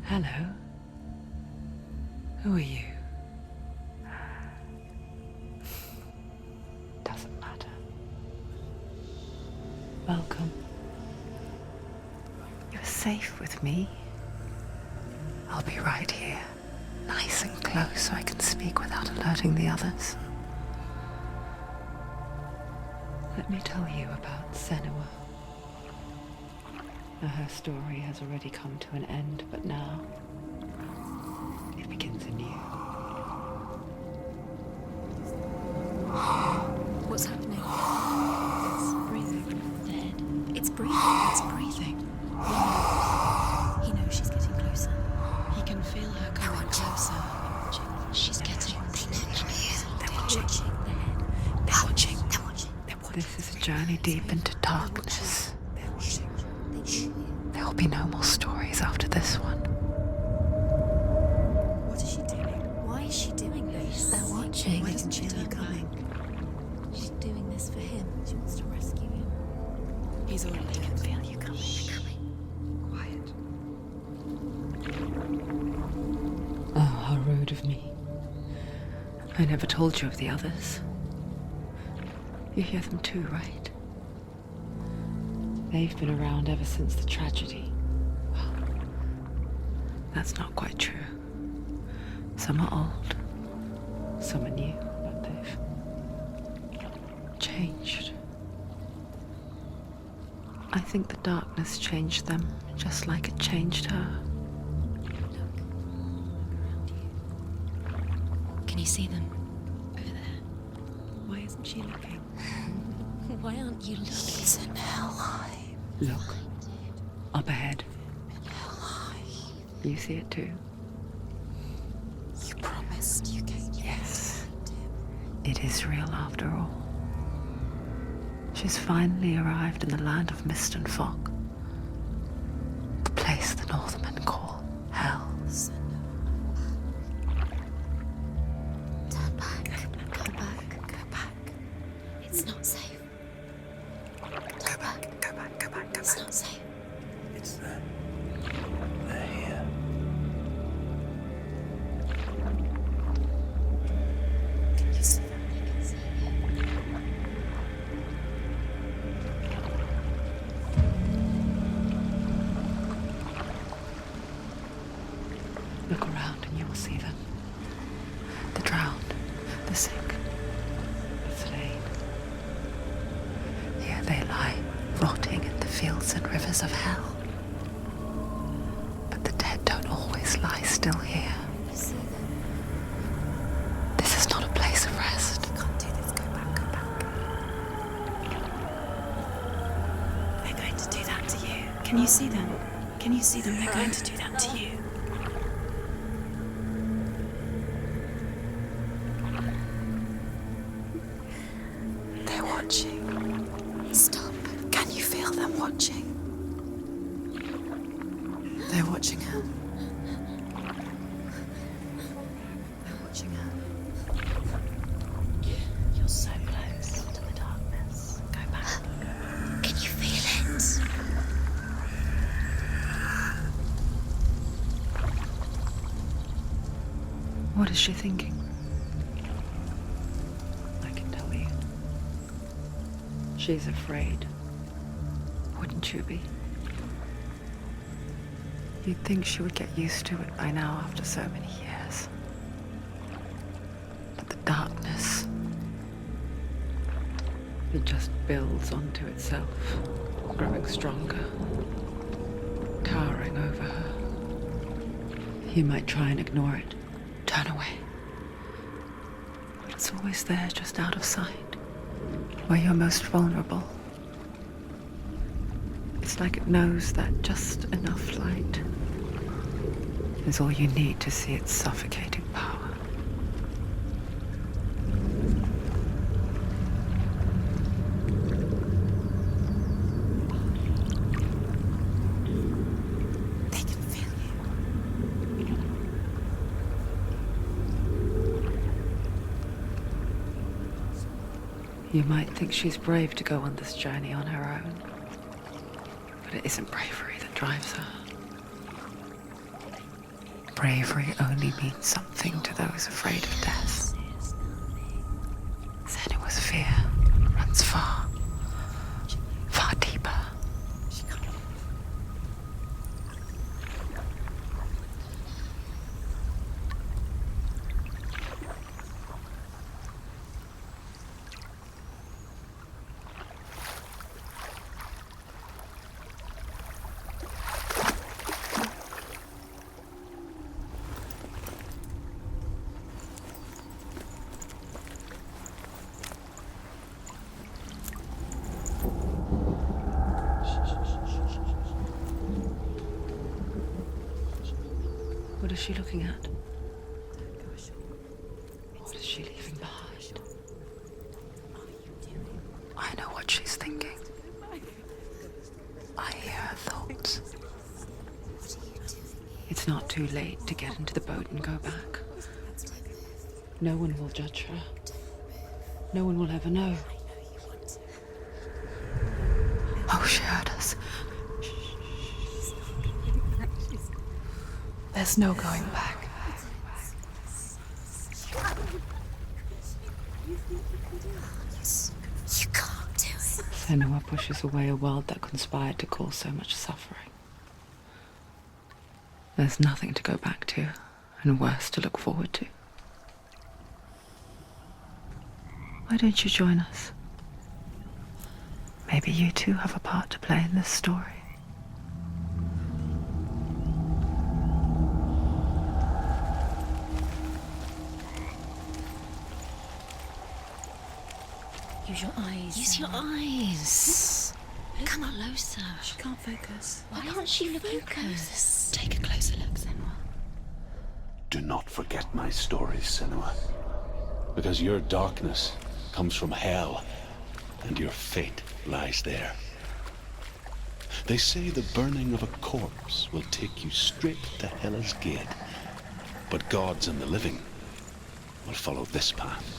Hello. Who are you? Doesn't matter. Welcome. You're safe with me. I'll be right here, nice and close so I can speak without alerting the others. Let me tell you about Senua. Her story has already come to an end, but now it begins anew. What's happening? It's breathing. Dead. It's breathing. It's breathing. He knows she's getting closer. He can feel her coming closer. She's getting closer. They're watching. They're watching. They're watching. This is a journey deep into darkness. They're watching. There will be no more stories after this one. What is she doing? Why is she doing this? They're watching. Why doesn't she feel her coming? She's doing this for him. She wants to rescue him. He's already can feel you coming. Quiet. Oh, how rude of me. I never told you of the others. You hear them too, right? They've been around ever since the tragedy. Well, that's not quite true. Some are old, some are new, but they've changed. I think the darkness changed them, just like it changed her. Can you see them? Over there. Why isn't she looking? Why aren't you looking? He's in hell. Look, up ahead. You see it too? You promised you came. Yes. It is real after all. She's finally arrived in the land of mist and fog. The place the Northmen call Hell. Turn back. Go back. Go back. It's not safe. Go back. It's not safe. It's them. They're here. Can you see them? I can see Look around and you will see them. The drowned, the sick, the slain. Here they lie, rotting in the fields and rivers of hell. But the dead don't always lie still here. You see them? This is not a place of rest. You can't do this. Go back. Go back. They're going to do that to you. Can you see them? Can you see them? They're going to do that to you. They're watching. Stop. Can you feel them watching? They're watching her. They're watching her. You're so close to the darkness. Go back. Can you feel it? What is she thinking? I can tell you. She's afraid. Wouldn't you be? You'd think she would get used to it by now after so many years. But the darkness, it just builds onto itself, growing stronger, towering over her. You might try and ignore it, turn away. But it's always there, just out of sight, where you're most vulnerable. It's like it knows that just enough light is all you need to see its suffocating power. They can feel you. You might think she's brave to go on this journey on her own, but it isn't bravery that drives her. bravery only means something to those afraid of death. Senua's fear runs far, far deeper. What is she looking at? What is she leaving behind? I know what she's thinking. I hear her thoughts. It's not too late to get into the boat and go back. No one will judge her. No one will ever know. Oh, she heard us. There's no going back. You can't do it. Senua pushes away a world that conspired to cause so much suffering. There's nothing to go back to, and worse to look forward to. Why don't you join us? Maybe you too have a part to play in this story. Use your eyes. Use your eyes. Come closer. She can't focus. Why can't she focus? Take a closer look, Senua. Do not forget my stories, Senua. Because your darkness comes from hell, and your fate lies there. They say the burning of a corpse will take you straight to Hela's gate, but gods and the living will follow this path.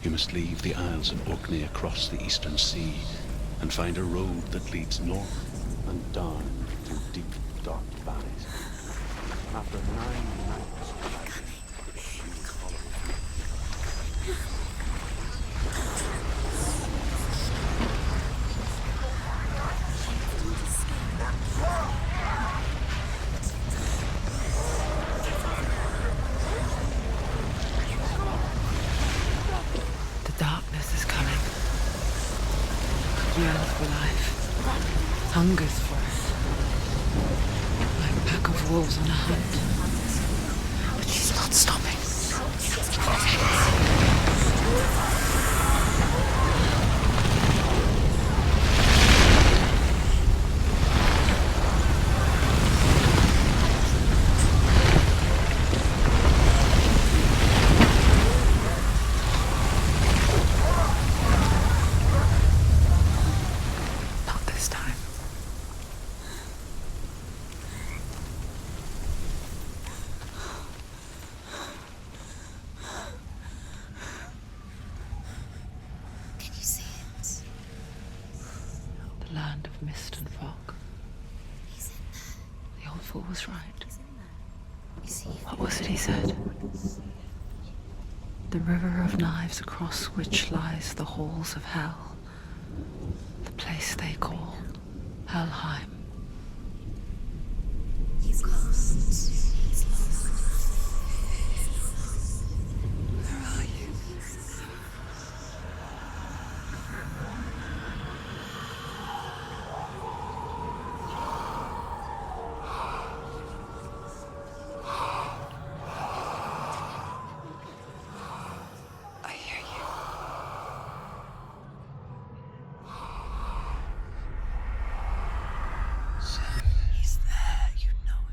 You must leave the Isles of Orkney across the eastern sea and find a road that leads north and down through deep, dark valleys. After 9 nights, Darkness is coming. Yearns for life. Hungers for it. Like a pack of wolves on a hunt. But she's not stopping. Land of mist and fog. The old fool was right. What was it he said? The river of knives across which lies the halls of hell. The place they call Helheim. He's lost. He's lost. Where are you?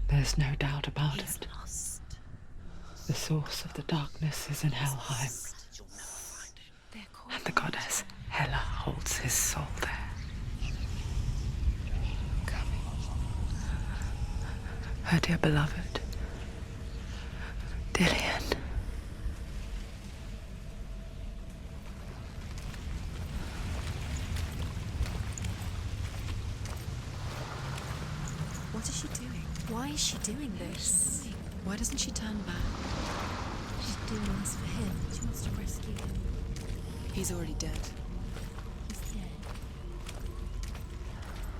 There's no doubt about it. The source of the darkness is in Helheim, and the goddess Hela holds his soul there. Her dear beloved, Dillian. What is she doing? Why is she doing this? Why doesn't she turn back? She's doing this for him. She wants to rescue him. He's already dead. He's dead.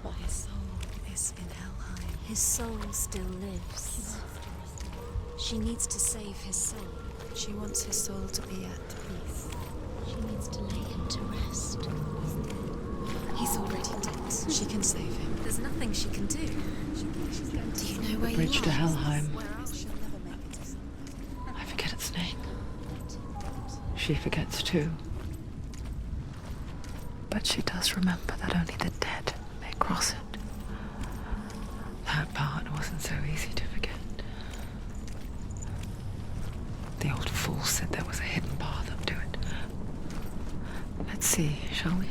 But his soul is in Helheim. His soul still lives. She needs to save his soul. She wants his soul to be at peace. She needs to lay him to rest. He's dead. He's already dead. She can save him. There's nothing she can do. Do you know where Bridge you to are? Helheim. She'll never make it. I forget its name. She forgets too. But she does remember that only the dead may cross it. That part wasn't so easy to forget. The old fool said there was a hidden path up to it. Let's see, shall we?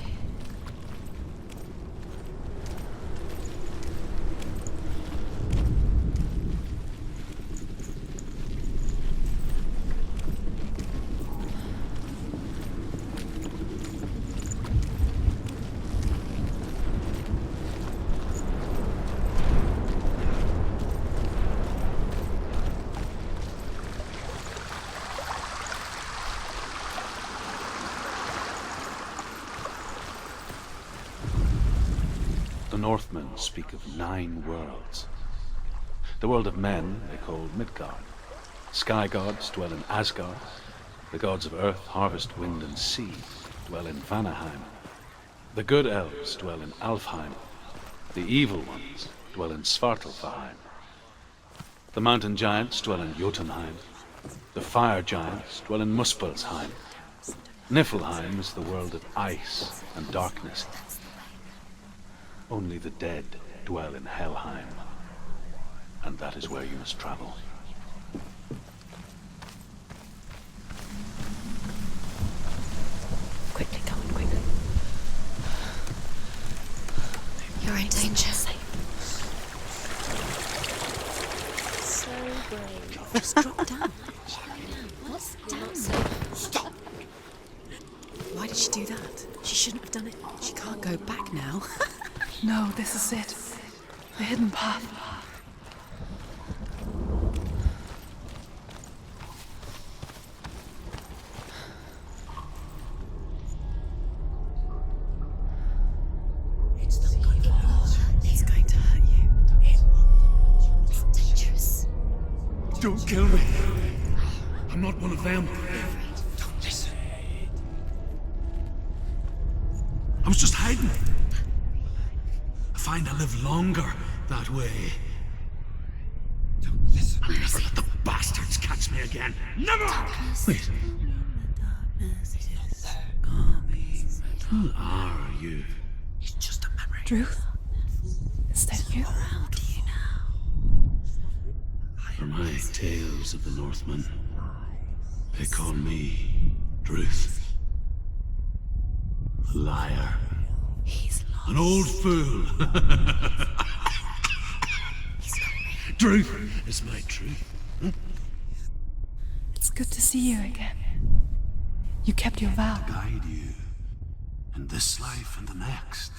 The Northmen speak of 9 worlds. The world of men they call Midgard. Sky gods dwell in Asgard. The gods of earth, harvest, wind, and sea dwell in Vanaheim. The good elves dwell in Alfheim. The evil ones dwell in Svartalfheim. The mountain giants dwell in Jotunheim. The fire giants dwell in Muspelheim. Niflheim is the world of ice and darkness. Only the dead dwell in Helheim, and that is where you must travel. Quickly, Colin, quickly. You're in danger. So brave. Just drop down. What's down? Stop! Why did she do that? She shouldn't have done it. She can't go back now. No, this is it. The hidden path. It's not going to hurt. It's going to hurt you. It's dangerous. Don't kill me. I'm not one of them. Don't listen. I was just hiding. I find I live longer that way. Don't listen. I'll never let the bastards catch me again. Never! Wait, who are you? It's just a memory. Druth? Is that you? How do you now? For my tales of the Northmen, they call me Druth. A liar. He's lost. An old fool. Truth is my truth. It's good to see you again. You kept your vow. Guide you in this life and the next.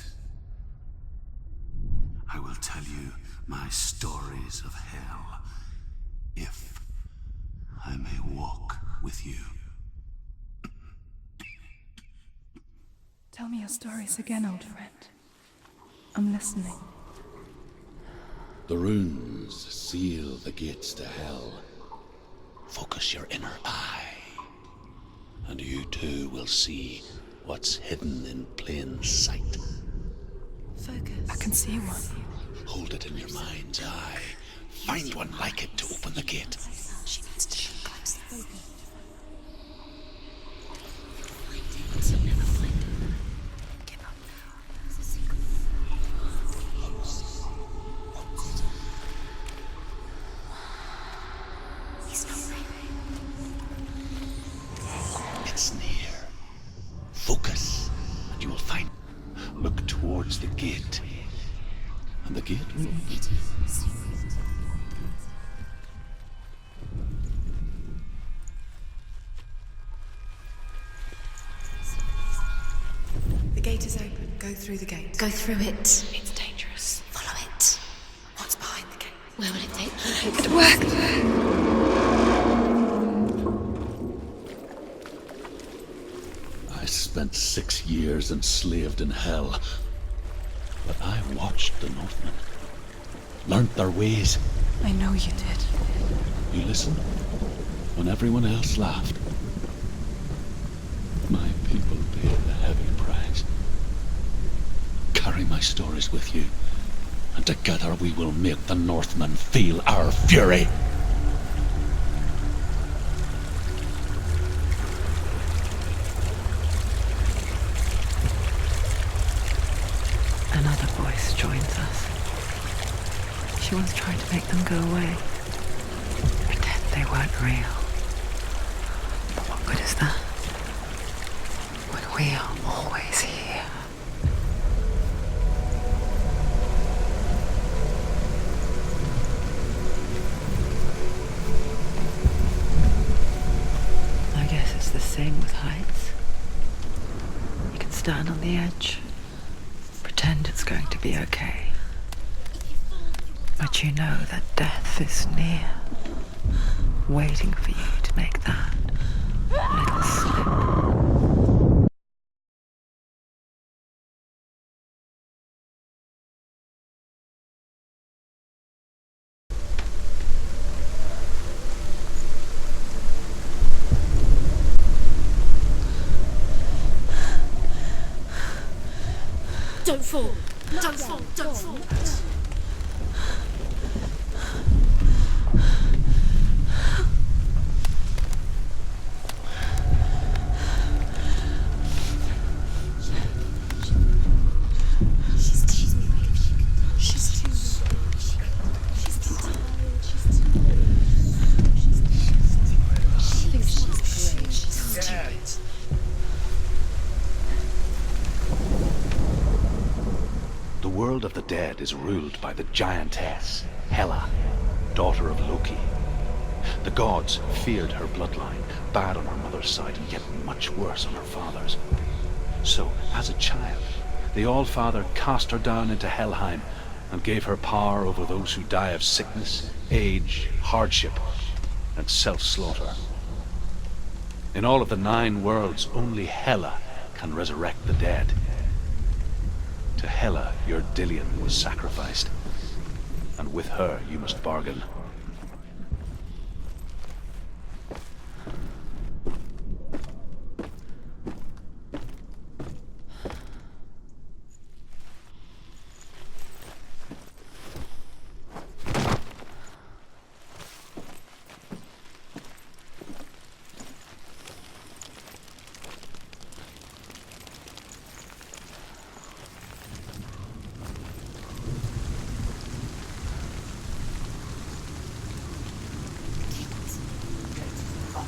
I will tell you my stories of hell, if I may walk with you. Tell me your stories again, old friend. I'm listening. The runes seal the gates to hell. Focus your inner eye, and you too will see what's hidden in plain sight. Focus. I can see one. Hold it in your mind's eye. Find one like it to open the gate. She needs to come closer. Give up now. There's a secret. He's not leaving. It's near. Focus, and you will find. Look towards the gate, and the gate will open. The gate is open. Go through the gate. Go through it. It's dangerous. Follow it. What's behind the gate? Where will it It worked. I spent 6 years enslaved in hell. But I watched the Northmen. Learnt their ways. I know you did. You listened when everyone else laughed. My people paid the heavy price. Carry my stories with you, and together we will make the Northmen feel our fury. Another voice joins us. She once tried to make them go away. Pretend they weren't real. But what good is that? When we are always here. I guess it's the same with heights. You can stand on the edge. Pretend it's going to be okay. But you know that death is near, waiting for you to make that little slip. Don't fall! Don't fall! Don't fall! The world of the dead is ruled by the giantess, Hela, daughter of Loki. The gods feared her bloodline, bad on her mother's side, and yet much worse on her father's. So, as a child, the All-Father cast her down into Helheim and gave her power over those who die of sickness, age, hardship, and self-slaughter. In all of the 9 worlds, only Hela can resurrect the dead. To Hela, your Dillion was sacrificed, and with her you must bargain.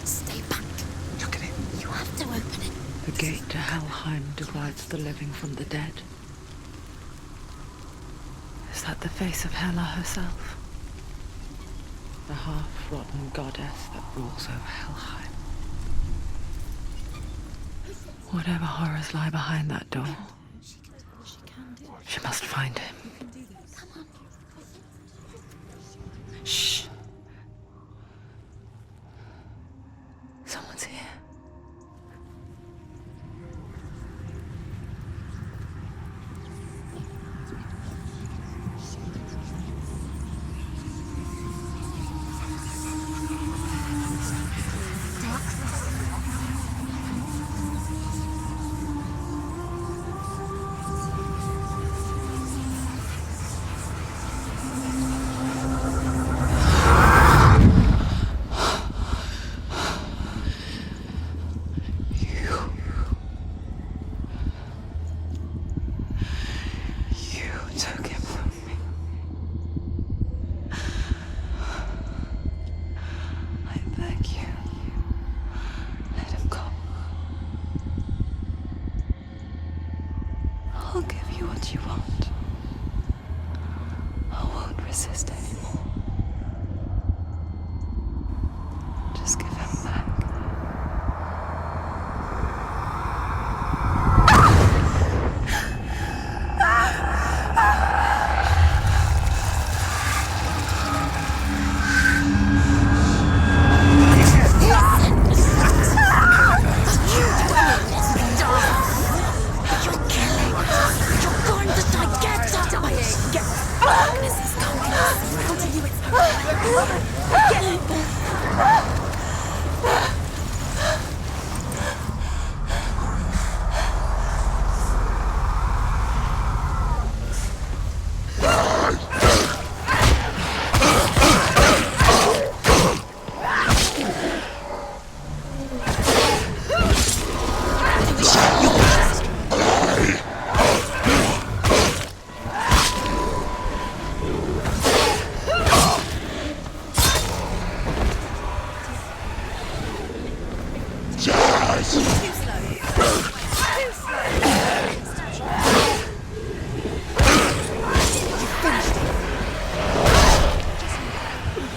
Stay back. Look at it. You have to open it. The gate to Helheim divides the living from the dead. Is that the face of Hela herself? The half-rotten goddess that rules over Helheim. Whatever horrors lie behind that door, she must find him. Shh. Someone's here. I'll give you what you want. I won't resist anymore. Just give him back.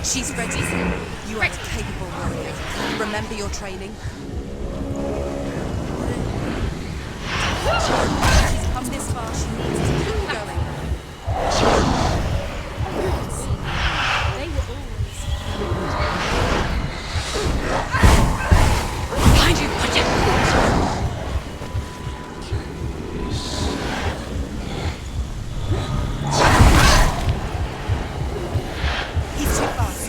She's ready. You are a capable warrior. Remember your training. She's come this far. She needs to keep going. They were always. Behind you, watch it. He's too fast.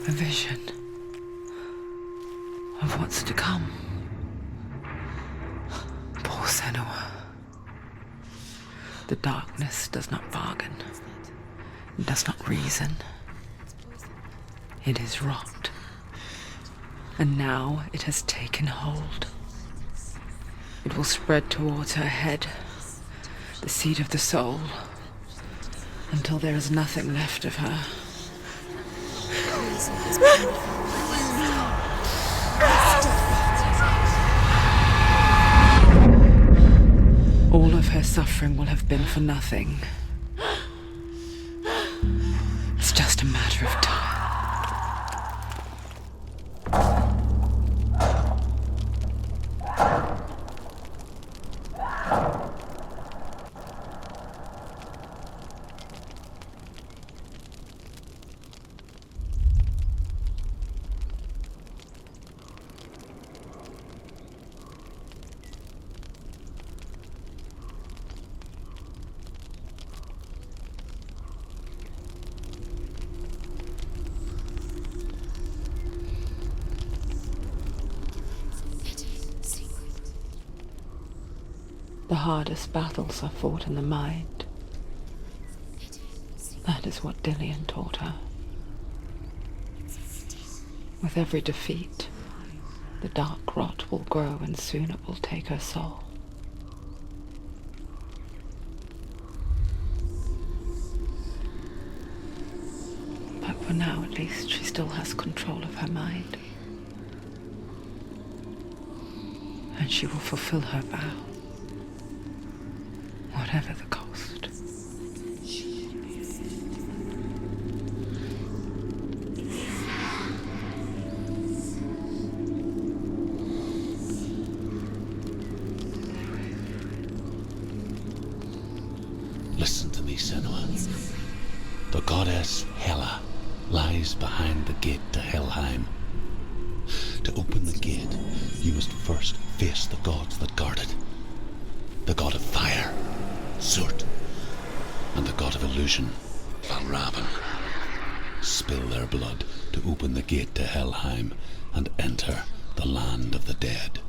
A vision of what's to come. Poor Senua. The darkness does not bargain. It does not reason. It is rot. And now it has taken hold. It will spread towards her head, the seat of the soul, until there is nothing left of her. All of her suffering will have been for nothing. It's just a matter of time. The hardest battles are fought in the mind. That is what Dillian taught her. With every defeat, the dark rot will grow and soon it will take her soul. But for now, at least, she still has control of her mind. And she will fulfill her vow. Whatever the cost. Listen to me, Senua. The goddess Hela lies behind the gate to Helheim. To open the gate, you must first face the gods that guard it. The god of fire, Surt, and the god of illusion, Valravan. Spill their blood to open the gate to Helheim and enter the land of the dead.